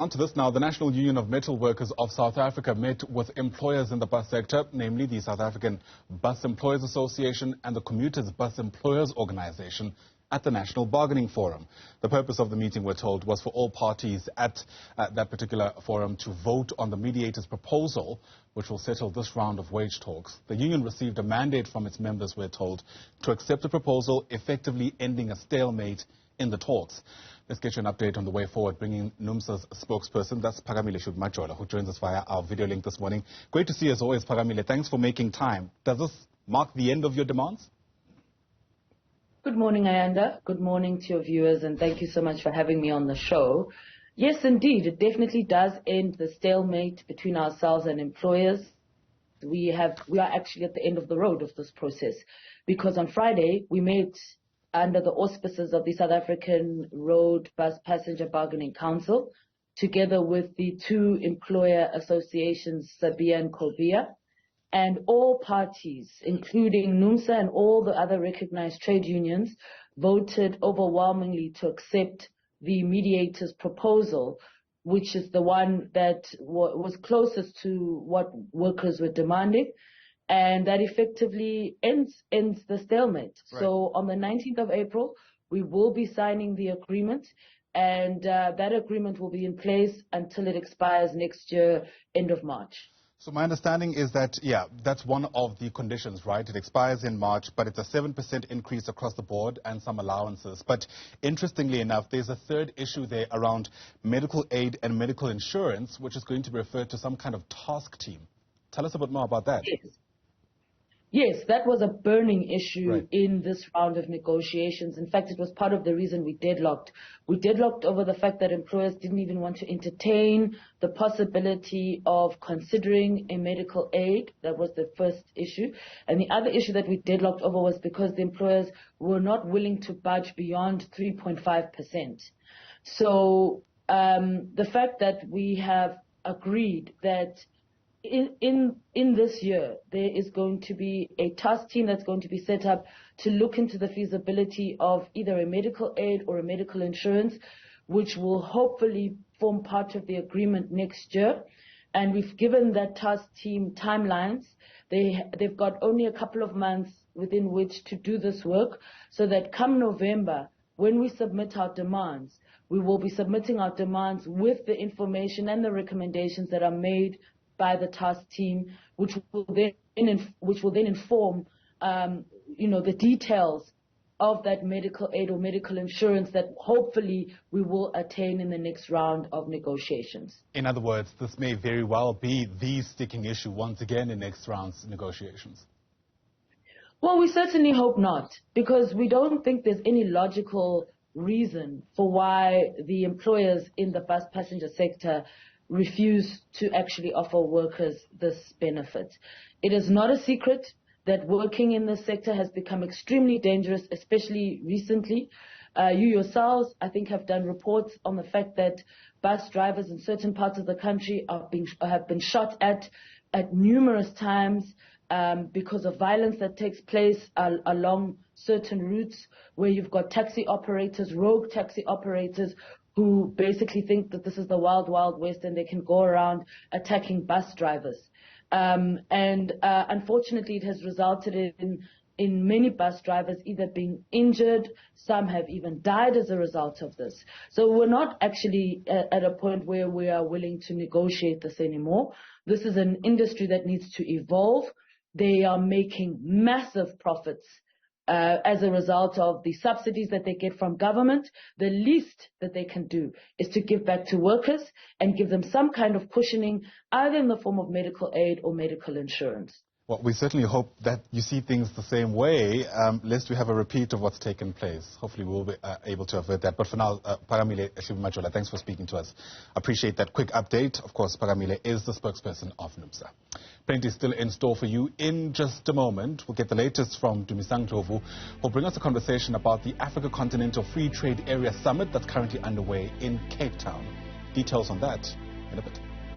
On to this now. The National Union of Metalworkers of South Africa met with employers in the bus sector, namely the South African Bus Employers Association and the Commuters Bus Employers Organisation, at the National Bargaining Forum. The purpose of the meeting, we're told, was for all parties at that particular forum to vote on the mediators' proposal, which will settle this round of wage talks. The union received a mandate from its members, we're told, to accept the proposal, effectively ending a stalemate in the talks. Let's get you an update on the way forward, bringing NUMSA's spokesperson, that's Phakamile Hlubi-Majola, who joins us via our video link this morning. Great to see you as always, Phakamile. Thanks for making time. Does this mark the end of your demands? Good morning, Ayanda. Good morning to your viewers, and thank you so much for having me on the show. Yes, indeed, it definitely does end the stalemate between ourselves and employers. We are actually at the end of the road of this process, because on Friday we met under the auspices of the South African Road Bus Passenger Bargaining Council, together with the two employer associations, SABIA and COBIA, and all parties, including NUMSA and all the other recognized trade unions, voted overwhelmingly to accept the mediators' proposal, which is the one that was closest to what workers were demanding, and that effectively ends the stalemate. Right. So on the 19th of April, we will be signing the agreement, and that agreement will be in place until it expires next year, end of March. So my understanding is that, yeah, that's one of the conditions, right? It expires in March, but it's a 7% increase across the board and some allowances. But interestingly enough, there's a third issue there around medical aid and medical insurance, which is going to be referred to some kind of task team. Tell us a bit more about that. Yes, that was a burning issue in this round of negotiations. In fact, it was part of the reason we deadlocked. We deadlocked over the fact that employers didn't even want to entertain the possibility of considering a medical aid. That was the first issue. And the other issue that we deadlocked over was because the employers were not willing to budge beyond 3.5%. So the fact that we have agreed that in this year, there is going to be a task team that's going to be set up to look into the feasibility of either a medical aid or a medical insurance, which will hopefully form part of the agreement next year. And we've given that task team timelines. They've got only a couple of months within which to do this work, so that come November, when we submit our demands, we will be submitting our demands with the information and the recommendations that are made by the task team, which will then inform, the details of that medical aid or medical insurance that hopefully we will attain in the next round of negotiations. In other words, this may very well be the sticking issue once again in next round's negotiations. Well, we certainly hope not, because we don't think there's any logical reason for why the employers in the bus passenger sector refuse to actually offer workers this benefit. It is not a secret that working in this sector has become extremely dangerous, especially recently. You yourselves, I think, have done reports on the fact that bus drivers in certain parts of the country have been shot at numerous times because of violence that takes place along certain routes, where you've got taxi operators, rogue taxi operators, who basically think that this is the wild, wild west and they can go around attacking bus drivers. Unfortunately, it has resulted in many bus drivers either being injured, some have even died as a result of this. So we're not actually at a point where we are willing to negotiate this anymore. This is an industry that needs to evolve. They are making massive profits as a result of the subsidies that they get from government. The least that they can do is to give back to workers and give them some kind of cushioning, either in the form of medical aid or medical insurance. Well, we certainly hope that you see things the same way, lest we have a repeat of what's taken place. Hopefully we'll be able to avert that. But for now, Phakamile Hlubi-Majola, thanks for speaking to us. Appreciate that quick update. Of course, Phakamile is the spokesperson of NUMSA. Plenty still in store for you. In just a moment, we'll get the latest from Dumisang Ndlovu, who'll bring us a conversation about the Africa Continental Free Trade Area Summit that's currently underway in Cape Town. Details on that in a bit.